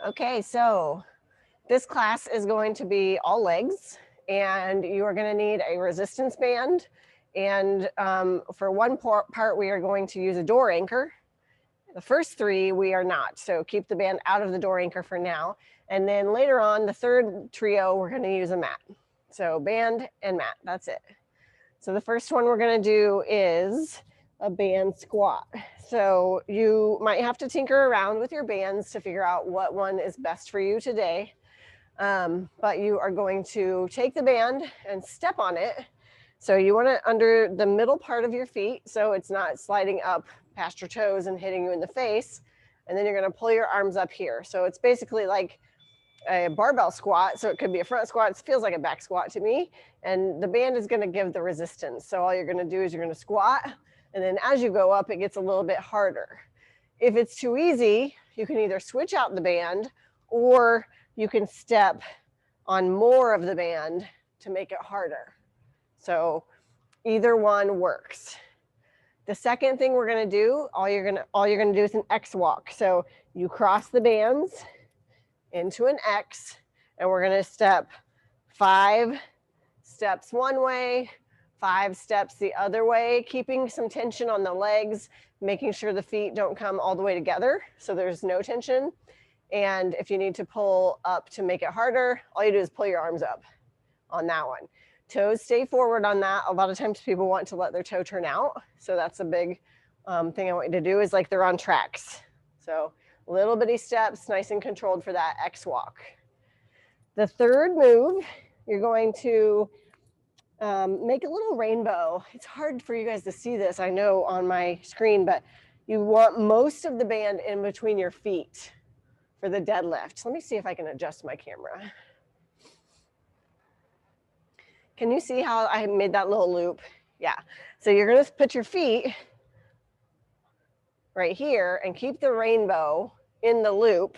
Okay, so this class is going to be all legs, and you are going to need a resistance band. And for one part, we are going to use a door anchor. The first three, we are not. So keep the band out of the door anchor for now. And then later on, the third trio, we're going to use a mat. So band and mat, that's it. So the first one we're going to do is a band squat. So you might have to tinker around with your bands to figure out what one is best for you today. But you are going to take the band and step on it. So you want it under the middle part of your feet so it's not sliding up past your toes and hitting you in the face. And then you're going to pull your arms up here. So it's basically like a barbell squat. So it could be a front squat. It feels like a back squat to me. And the band is going to give the resistance. So all you're going to do is you're going to squat. And then as you go up, it gets a little bit harder. If it's too easy, you can either switch out the band or you can step on more of the band to make it harder. So either one works. The second thing we're going to do, all you're going to do is an X walk. So you cross the bands into an X, and we're going to step 5 steps one way, 5 steps the other way, keeping some tension on the legs, making sure the feet don't come all the way together so there's no tension. And if you need to pull up to make it harder, all you do is pull your arms up on that one. Toes stay forward on that. A lot of times people want to let their toe turn out. So that's a big thing I want you to do is like they're on tracks. So little bitty steps, nice and controlled for that X walk. The third move, you're going to make a little rainbow. It's hard for you guys to see this, I know, on my screen, but you want most of the band in between your feet for the deadlift. Let me see if I can adjust my camera. Can you see how I made that little loop? Yeah. So you're going to put your feet right here and keep the rainbow in the loop.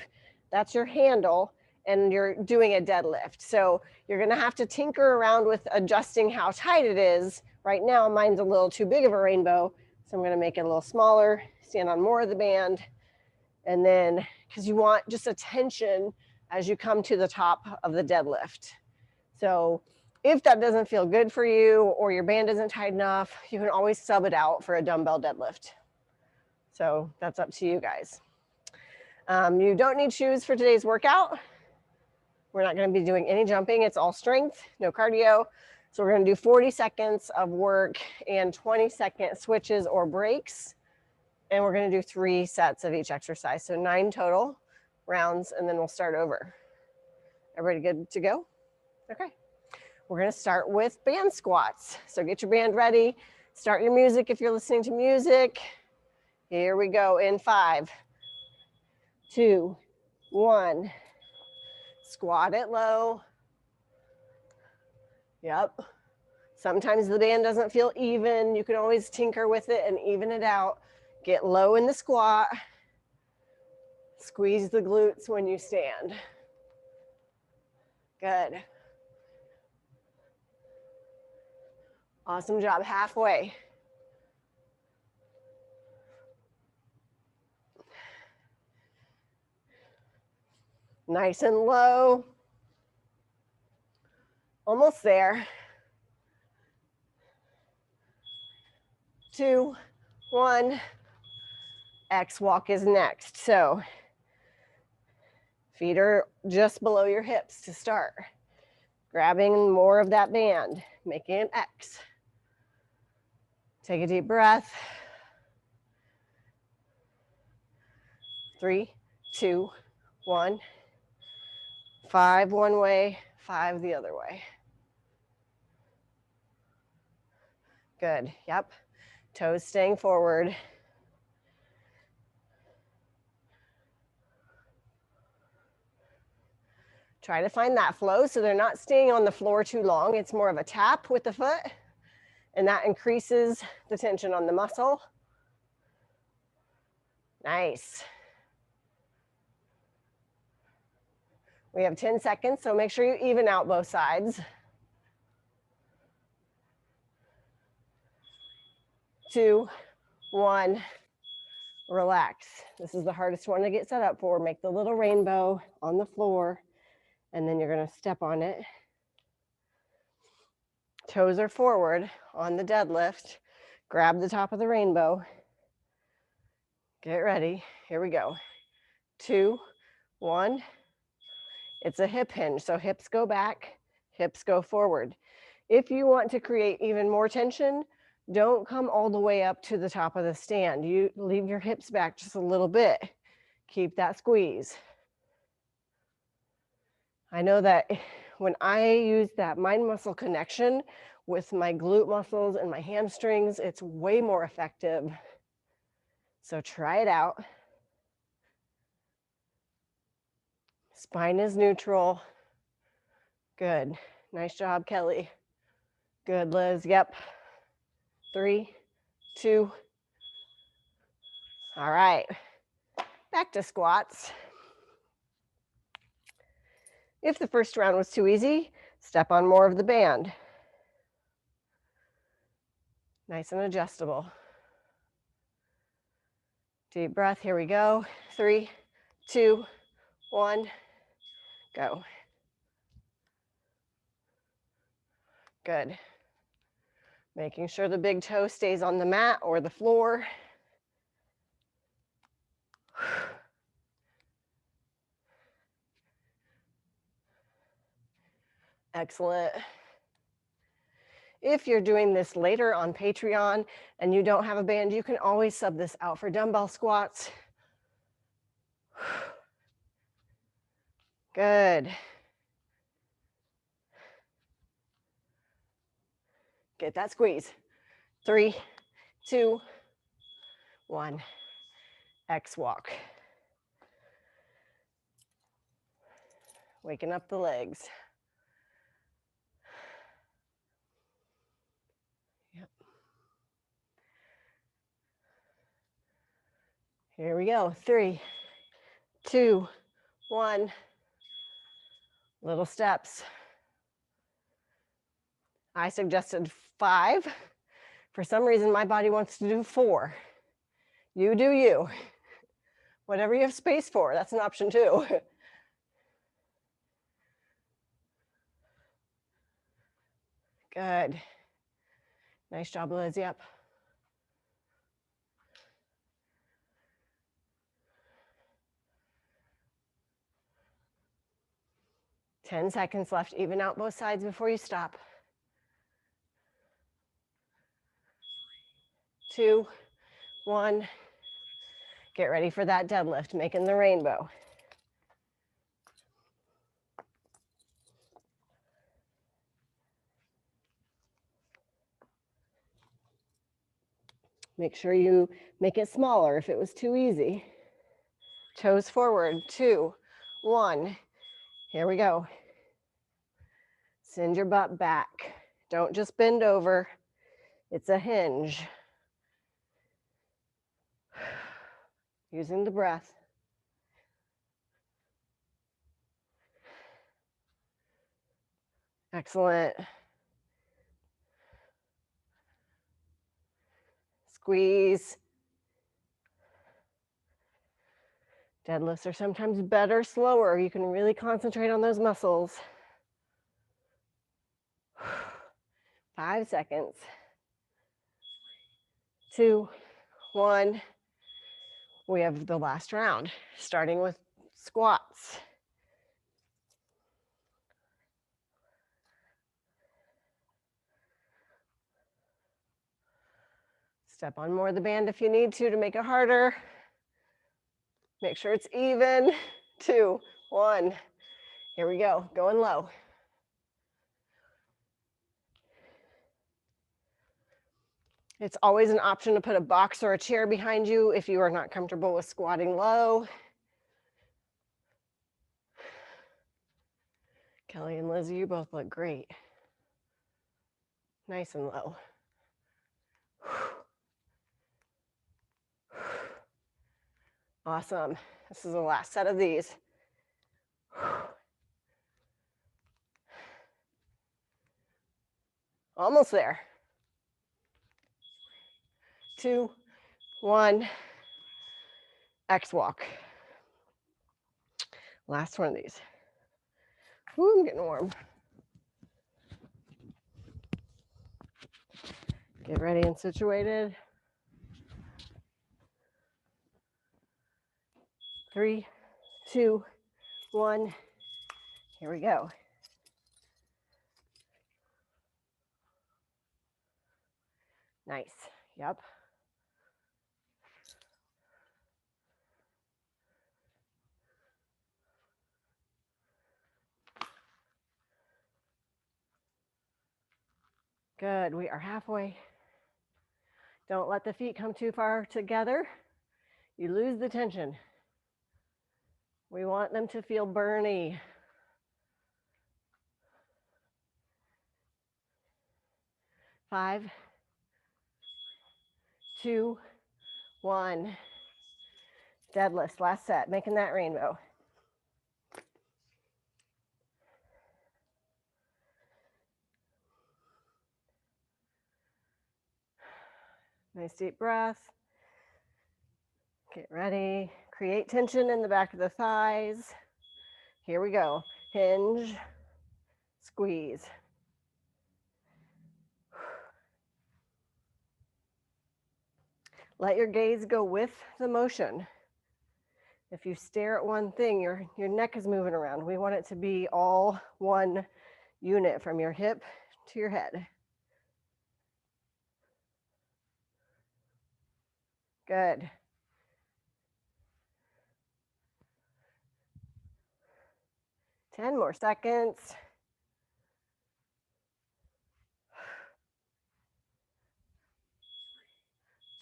That's your handle, and you're doing a deadlift. So you're going to have to tinker around with adjusting how tight it is. Right now, mine's a little too big of a rainbow, so I'm going to make it a little smaller, stand on more of the band, and then, because you want just a tension as you come to the top of the deadlift. So if that doesn't feel good for you or your band isn't tight enough, you can always sub it out for a dumbbell deadlift. So that's up to you guys. You don't need shoes for today's workout. We're not going to be doing any jumping. It's all strength, no cardio. So we're going to do 40 seconds of work and 20-second switches or breaks. And we're going to do 3 sets of each exercise. So 9 total rounds, and then we'll start over. Everybody good to go? Okay. We're going to start with band squats. So get your band ready. Start your music if you're listening to music. Here we go in 5, 2, 1. Squat it low. Yep. Sometimes the band doesn't feel even. You can always tinker with it and even it out. Get low in the squat. Squeeze the glutes when you stand. Good. Awesome job. Halfway. Nice and low. Almost there. 2, 1. X walk is next. So feet are just below your hips to start. Grabbing more of that band, making an X. Take a deep breath. 3, 2, 1. 5 one way, 5 the other way. Good. Yep. Toes staying forward. Try to find that flow so they're not staying on the floor too long. It's more of a tap with the foot, and that increases the tension on the muscle. Nice. We have 10 seconds, so make sure you even out both sides. 2, 1. relax. This is the hardest one to get set up for. Make the little rainbow on the floor, and then you're going to step on it. Toes are forward on the deadlift. Grab the top of the rainbow. Get ready. Here we go. 2, 1. It's a hip hinge, so hips go back, hips go forward. If you want to create even more tension, don't come all the way up to the top of the stand. You leave your hips back just a little bit. Keep that squeeze. I know that when I use that mind muscle connection with my glute muscles and my hamstrings, it's way more effective. So try it out. Spine is neutral. Good. Nice job, Kelly. Good, Liz. Yep. 3, 2. All right. Back to squats. If the first round was too easy, step on more of the band. Nice and adjustable. Deep breath. Here we go. 3, 2, 1. Go. Good. Making sure the big toe stays on the mat or the floor. Excellent. If you're doing this later on Patreon and you don't have a band, you can always sub this out for dumbbell squats. Good. Get that squeeze. 3, 2, 1. X walk. Waking up the legs. Yep. Here we go. 3, 2, 1. Little steps. I suggested 5. For some reason, my body wants to do 4. You do you. Whatever you have space for, that's an option too. Good. Nice job, Liz. Yep. Ten seconds left. Even out both sides before you stop. 2, 1. Get ready for that deadlift, making the rainbow. Make sure you make it smaller if it was too easy. Toes forward. 2, 1. Here we go. Send your butt back. Don't just bend over. It's a hinge. Using the breath. Excellent. Squeeze. Deadlifts are sometimes better, slower. You can really concentrate on those muscles. 5 seconds. 2, 1. We have the last round, starting with squats. Step on more of the band if you need to make it harder. Make sure it's even. 2, 1. Here we go, going low. It's always an option to put a box or a chair behind you if you are not comfortable with squatting low. Kelly and Lizzie, you both look great. Nice and low. Awesome. This is the last set of these. Almost there. 2, 1. X walk. Last one of these. Ooh, I'm getting warm. Get ready and situated. 3, 2, 1. Here we go. Nice. Yep. Good. We are halfway. Don't let the feet come too far together. You lose the tension. We want them to feel burny. 5, 2, 1. Deadlift, last set, making that rainbow. Nice deep breath. Get ready. Create tension in the back of the thighs. Here we go. Hinge, squeeze. Let your gaze go with the motion. If you stare at one thing, your neck is moving around. We want it to be all one unit from your hip to your head. Good. Ten more seconds.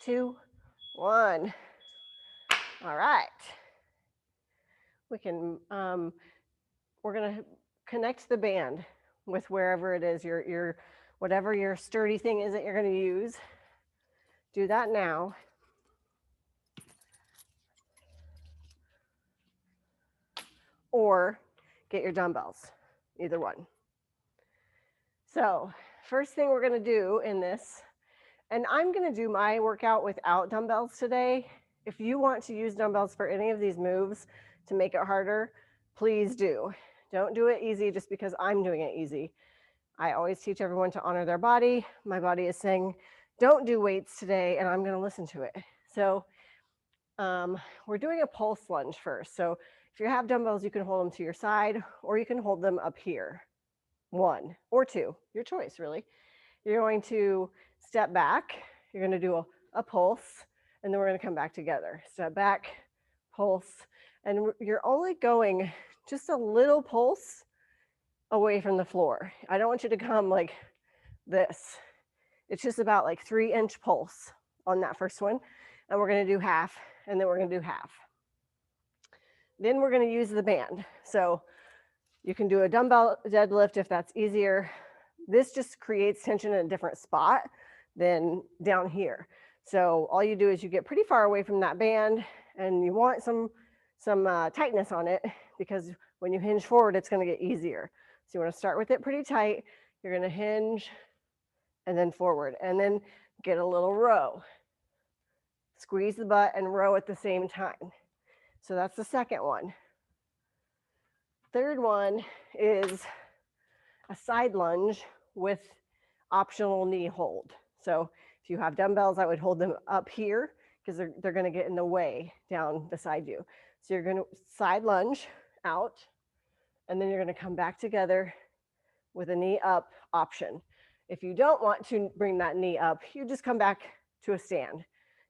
2, 1. All right. We can, we're gonna connect the band with wherever it is, your whatever your sturdy thing is that you're gonna use. Do that now. Or get your dumbbells, either one. So first thing we're gonna do in this, and I'm gonna do my workout without dumbbells today. If you want to use dumbbells for any of these moves to make it harder, please do. Don't do it easy just because I'm doing it easy. I always teach everyone to honor their body. My body is saying, don't do weights today, and I'm gonna listen to it. So we're doing a pulse lunge first. So if you have dumbbells, you can hold them to your side, or you can hold them up here. 1 or 2, your choice, really. You're going to step back. You're going to do a pulse, and then we're going to come back together. Step back, pulse, and you're only going just a little pulse away from the floor. I don't want you to come like this. It's just about like 3-inch pulse on that first one, and we're going to do half, and then we're going to do half. Then we're going to use the band. So you can do a dumbbell deadlift if that's easier. This just creates tension in a different spot than down here. So all you do is you get pretty far away from that band, and you want some tightness on it, because when you hinge forward, it's going to get easier. So you want to start with it pretty tight. You're going to hinge and then forward, and then get a little row. Squeeze the butt and row at the same time. So that's the second one. Third one is a side lunge with optional knee hold. So if you have dumbbells, I would hold them up here, because they're going to get in the way down beside you. So you're going to side lunge out, and then you're going to come back together with a knee up option. If you don't want to bring that knee up, you just come back to a stand.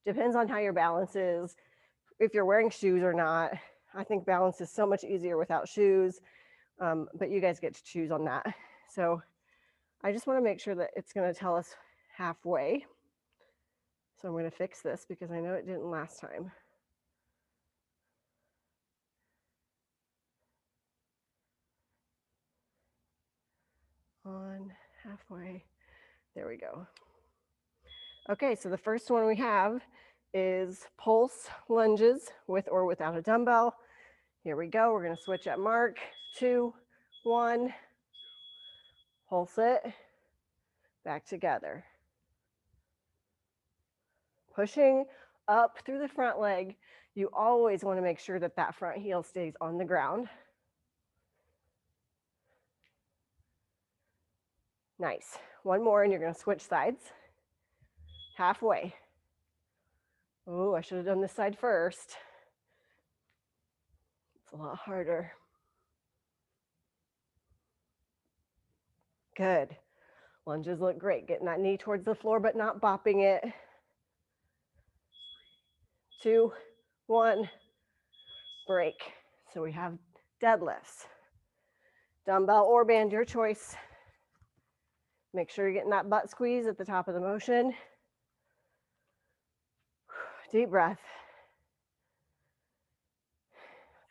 Depends on how your balance is, if you're wearing shoes or not. I think balance is so much easier without shoes, but you guys get to choose on that. So I just want to make sure that it's going to tell us halfway. So I'm going to fix this because I know it didn't last time. On halfway. There we go. Okay, so the first one we have is pulse lunges with or without a dumbbell. Here we go. We're going to switch at mark. 2, 1. Pulse it. Back together. Pushing up through the front leg. You always want to make sure that that front heel stays on the ground. Nice. One more and you're going to switch sides. Halfway. Oh, I should have done this side first. It's a lot harder. Good. Lunges look great. Getting that knee towards the floor, but not bopping it. 2, 1, break. So we have deadlifts. Dumbbell or band, your choice. Make sure you're getting that butt squeeze at the top of the motion. Deep breath.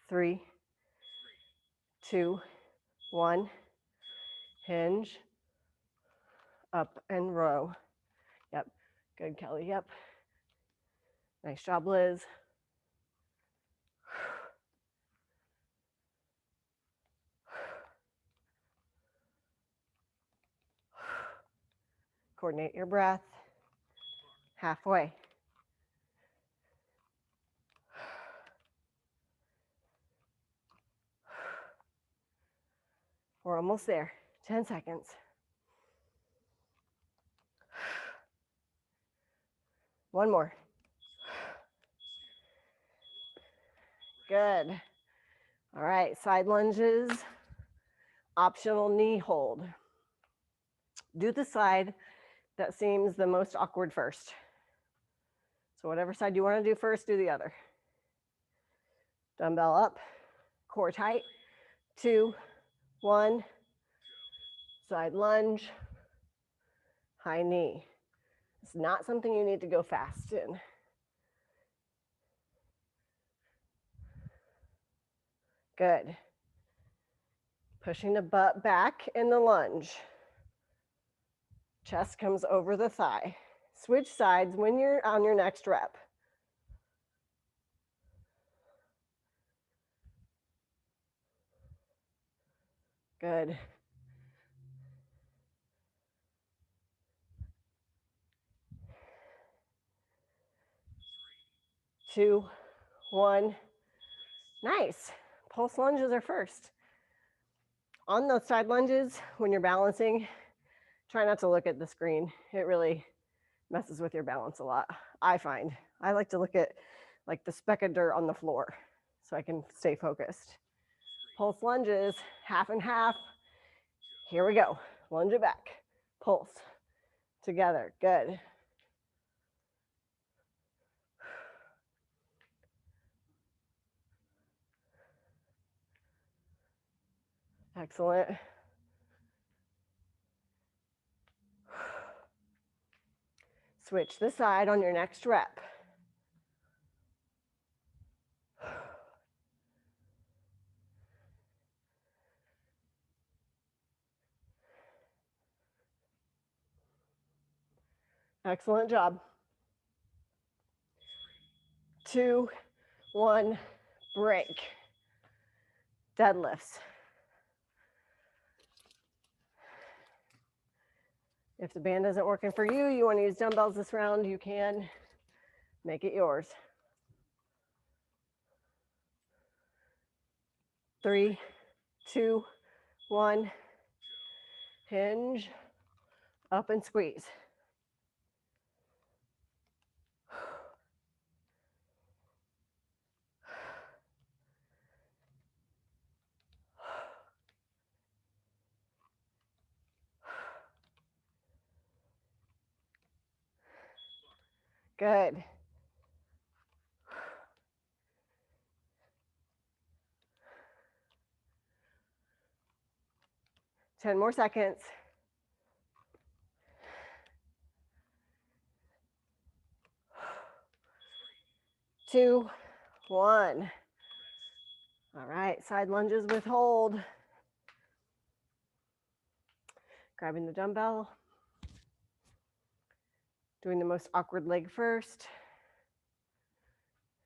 3, 2, 1. Hinge. Up and row. Yep. Good, Kelly. Yep. Nice job, Liz. Coordinate your breath. Halfway. We're almost there. 10 seconds. One more. Good. All right, side lunges. Optional knee hold. Do the side that seems the most awkward first. So whatever side you want to do first, do the other. Dumbbell up, core tight. 2, 1. Side lunge, high knee. It's not something you need to go fast in. Good. Pushing the butt back in the lunge. Chest comes over the thigh. Switch sides when you're on your next rep. Good. 2, 1. Nice. Pulse lunges are first. On those side lunges, when you're balancing, try not to look at the screen. It really messes with your balance a lot, I find. I like to look at like the speck of dirt on the floor so I can stay focused. Pulse lunges, half and half. Here we go. Lunge it back. Pulse. Together. Good. Excellent. Switch the side on your next rep. Excellent job. 2, 1, break. Deadlifts. If the band isn't working for you, you want to use dumbbells this round, you can make it yours. 3, 2, 1. Hinge. Up and squeeze. Good. Ten more seconds. 2, 1. All right, side lunges with hold. Grabbing the dumbbell. Doing the most awkward leg first.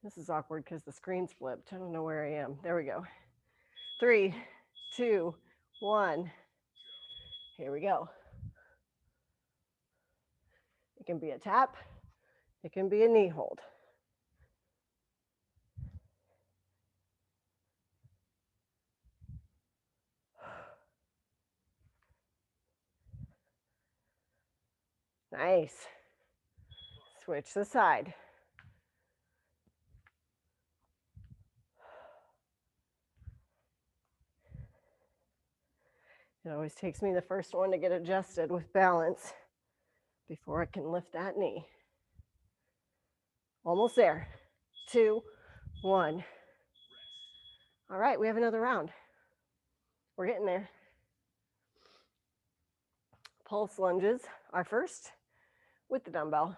This is awkward because the screen's flipped. I don't know where I am. There we go. 3, 2, 1. Here we go. It can be a tap. It can be a knee hold. Nice. Switch the side. It always takes me the first one to get adjusted with balance before I can lift that knee. Almost there. 2, 1. All right, we have another round. We're getting there. Pulse lunges are first with the dumbbell.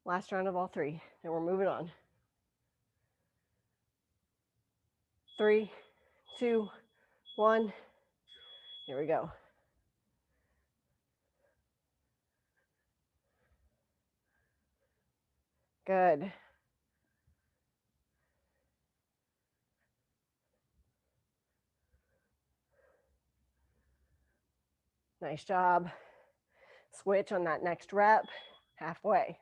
Last round of all 3. Then we're moving on. 3, 2, 1. Here we go. Good. Nice job. Switch on that next rep, halfway.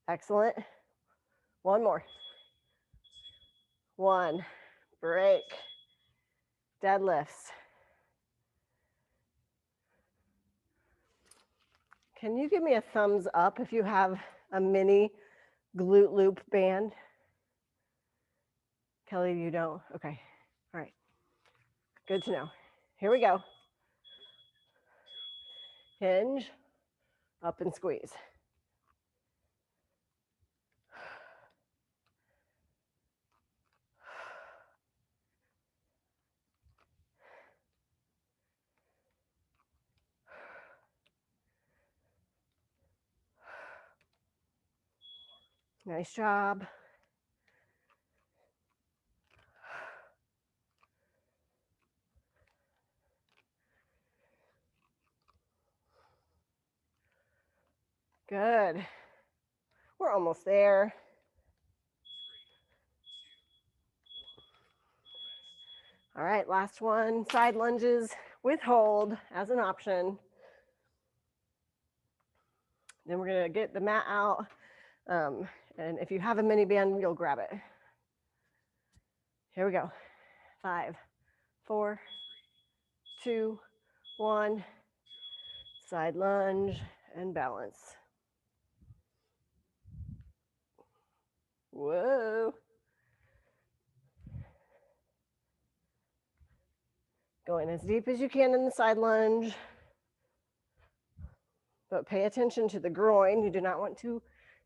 Excellent. One more. 1. Break. Deadlifts. Can you give me a thumbs up if you have a mini glute loop band? Kelly, you don't? Okay. All right. Good to know. Here we go. Hinge, up and squeeze. Nice job. Good. We're almost there. All right, last one, side lunges with hold as an option. Then we're gonna get the mat out. And if you have a mini band, you'll grab it. Here we go. 5, 4, 2, 1. Side lunge and balance. Whoa. Going as deep as you can in the side lunge. But pay attention to the groin. You do not want to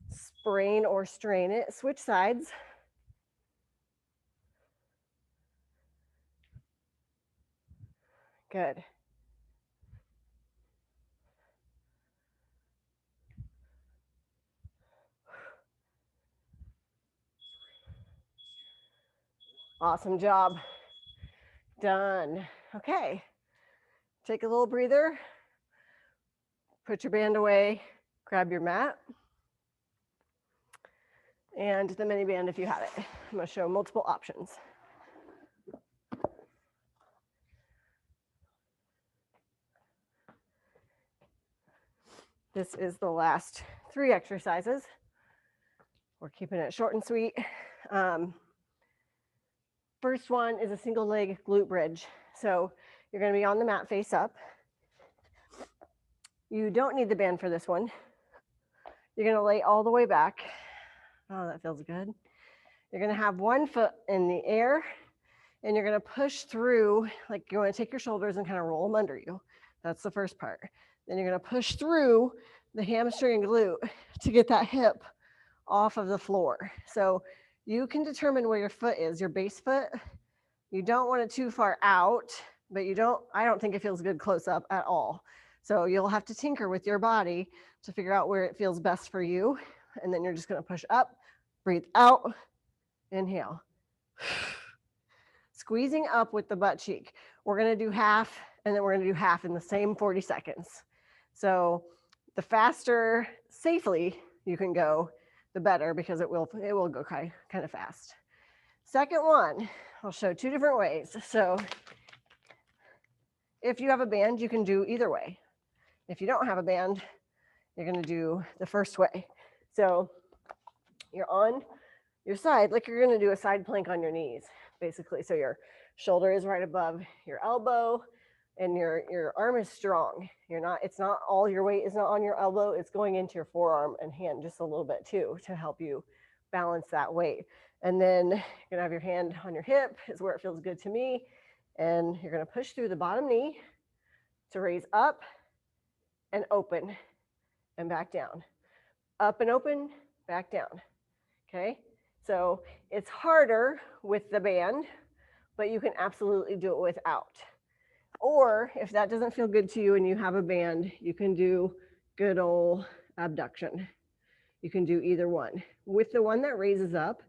sprain or strain it. Switch sides. Good. Awesome job. Done. Okay. Take a little breather. Put your band away. Grab your mat. And the mini band if you have it. I'm going to show multiple options. This is the last 3 exercises. We're keeping it short and sweet. First one is a single leg glute bridge. So you're going to be on the mat face up. You don't need the band for this one. You're going to lay all the way back. Oh, that feels good. You're going to have one foot in the air, and you're going to push through, like you want to take your shoulders and kind of roll them under you. That's the first part. Then you're going to push through the hamstring and glute to get that hip off of the floor. So you can determine where your foot is, your base foot. You don't want it too far out, but I don't think it feels good close up at all. So you'll have to tinker with your body to figure out where it feels best for you. And then you're just going to push up, breathe out, inhale. Squeezing up with the butt cheek. We're going to do half, and then we're going to do half in the same 40 seconds. So the faster safely you can go, the better, because it will go kind of fast. Second one, I'll show 2 different ways. So if you have a band, you can do either way. If you don't have a band, You're going to do the first way. So you're on your side, like you're going to do a side plank on your knees, basically. So your shoulder is right above your elbow and your arm is strong. It's not all your weight is not on your elbow. It's going into your forearm and hand just a little bit too, to help you balance that weight. And then you're going to have your hand on your hip is where it feels good to me. And you're going to push through the bottom knee to raise up and open and back down. Up and open, back down. Okay? So it's harder with the band, but you can absolutely do it without. Or if that doesn't feel good to you and you have a band, you can do good old abduction. You can do either one. With the one that raises up,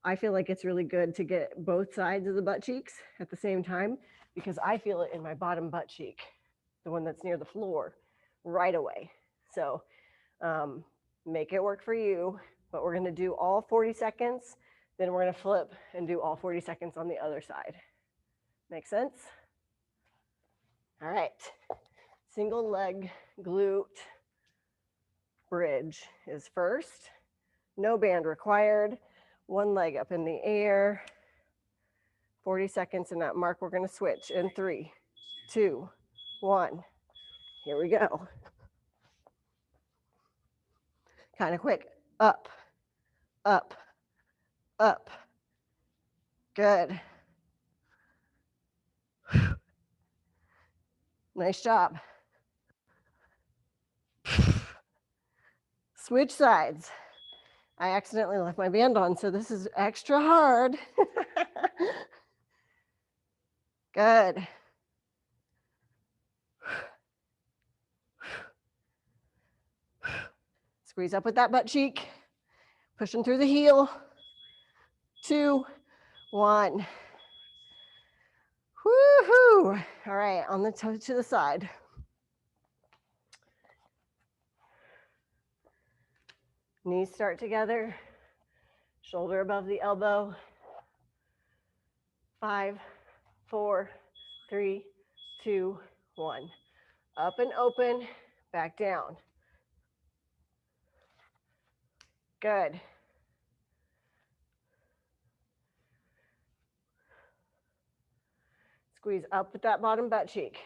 I feel like it's really good to get both sides of the butt cheeks at the same time, because I feel it in my bottom butt cheek, the one that's near the floor, right away. So make it work for you, but we're going to do all 40 seconds. Then we're going to flip and do all 40 seconds on the other side. Make sense? All right. Single leg glute bridge is first. No band required. One leg up in the air. 40 seconds in that mark. We're going to switch in 3, 2, 1. Here we go. Kind of quick. Up, up, up. Good. Nice job. Switch sides. I accidentally left my band on, so this is extra hard. Good. Squeeze up with that butt cheek. Pushing through the heel. 2, 1. Woohoo! All right, on the toe to the side. Knees start together. Shoulder above the elbow. 5, 4, 3, 2, 1. Up and open, back down. Good. Squeeze up with that bottom butt cheek.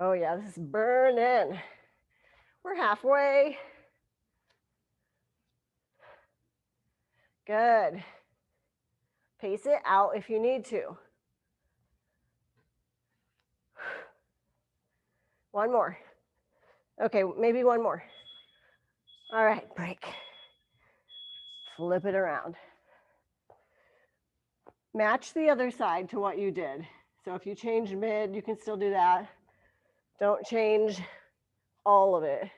Oh yeah, this is burning. We're halfway. Good. Pace it out if you need to. One more. Okay, maybe one more. All right, break. Flip it around. Match the other side to what you did. So if you changed mid, you can still do that. Don't change all of it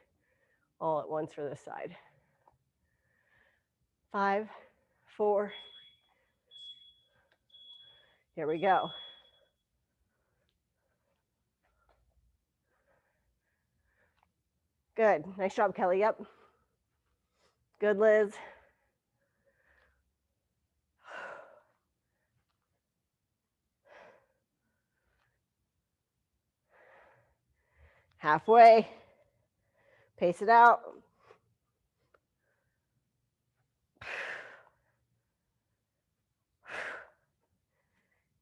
all at once for this side. 5, 4. Here we go. Good. Nice job, Kelly. Yep. Good, Liz. Halfway. Pace it out.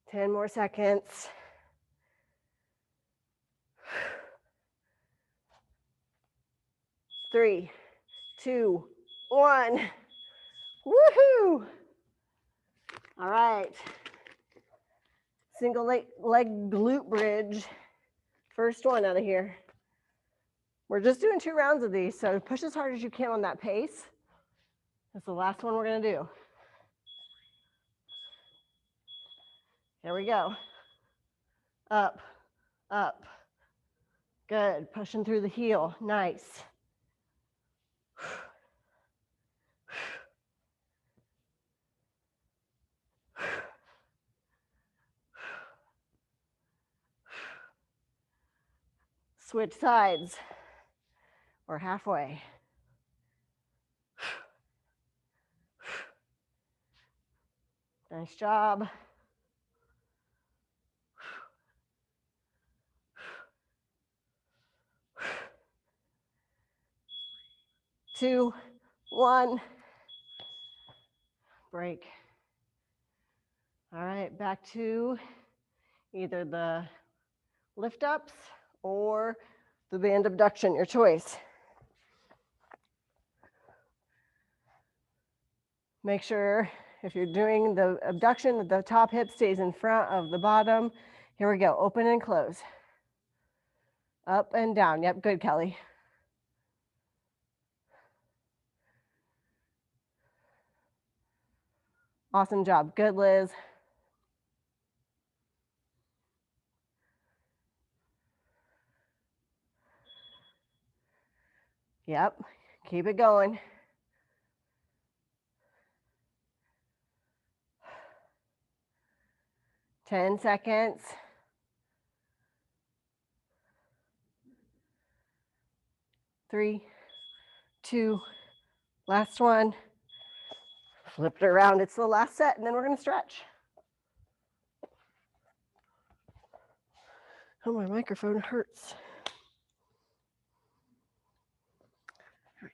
Ten more seconds. Three, 2, 1. Woohoo! All right. Single leg glute bridge. First one out of here. We're just doing 2 rounds of these, so push as hard as you can on that pace. That's the last one we're going to do. Here we go. Up, up. Good. Pushing through the heel. Nice. Switch sides. We're halfway. Nice job. 2, 1. Break. All right, back to either the lift ups or the band abduction, your choice. Make sure if you're doing the abduction that the top hip stays in front of the bottom. Here we go, open and close. Up and down, yep, good, Kelly. Awesome job, good, Liz. Yep, keep it going. Ten seconds. 3, 2, last one. Flip it around, it's the last set, and then we're gonna stretch. Oh, my microphone hurts. Here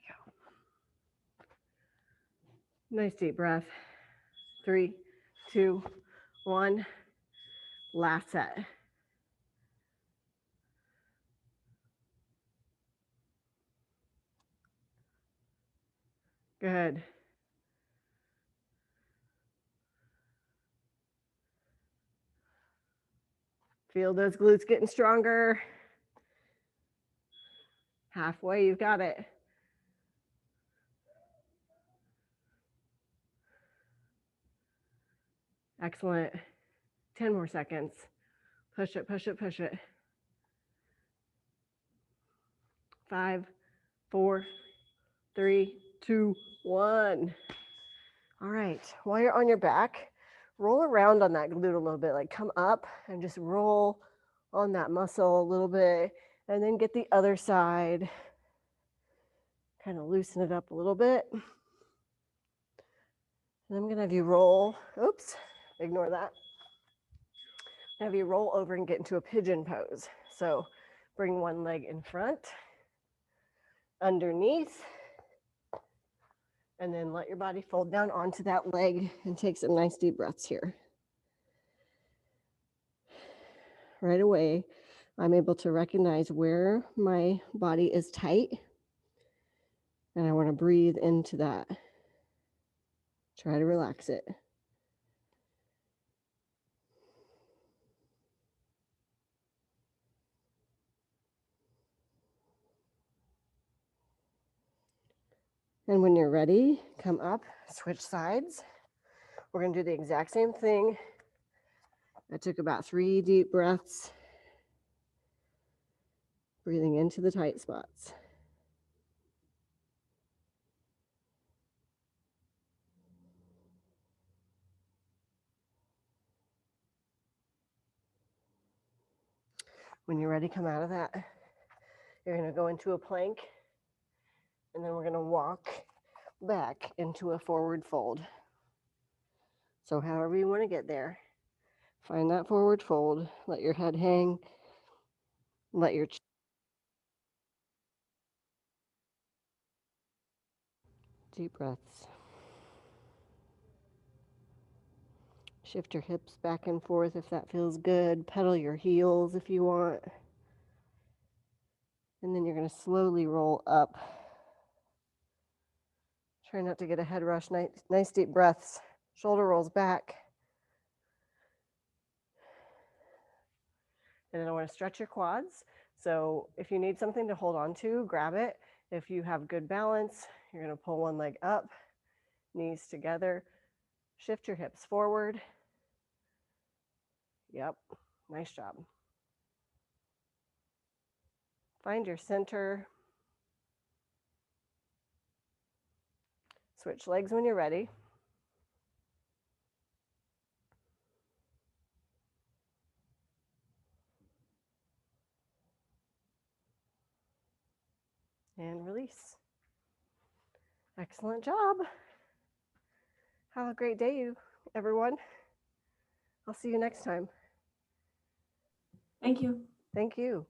we go. Nice deep breath. 3, 2, 1. Last set. Good. Feel those glutes getting stronger. Halfway, you've got it. Excellent. 10 more seconds. Push it, push it, push it. 5, 4, 3, 2, 1. All right, while you're on your back, roll around on that glute a little bit, like come up and just roll on that muscle a little bit, and then get the other side. Kind of loosen it up a little bit. And I'm gonna have you roll, oops, ignore that. Have you roll over and get into a pigeon pose. So bring one leg in front, underneath, and then let your body fold down onto that leg and take some nice deep breaths here. Right away, I'm able to recognize where my body is tight, and I want to breathe into that. Try to relax it. And when you're ready, come up, switch sides. We're going to do the exact same thing. I took about 3 deep breaths, breathing into the tight spots. When you're ready, come out of that. You're going to go into a plank, and then we're going to walk back into a forward fold. So however you want to get there, find that forward fold, let your head hang, let your deep breaths. Shift your hips back and forth if that feels good. Pedal your heels if you want. And then you're going to slowly roll up. Try not to get a head rush. Nice deep breaths. Shoulder rolls back. And then I want to stretch your quads. So if you need something to hold on to, grab it. If you have good balance, you're going to pull one leg up, knees together. Shift your hips forward. Yep, nice job. Find your center. Switch legs when you're ready. And release. Excellent job. Have a great day, everyone. I'll see you next time. Thank you. Thank you.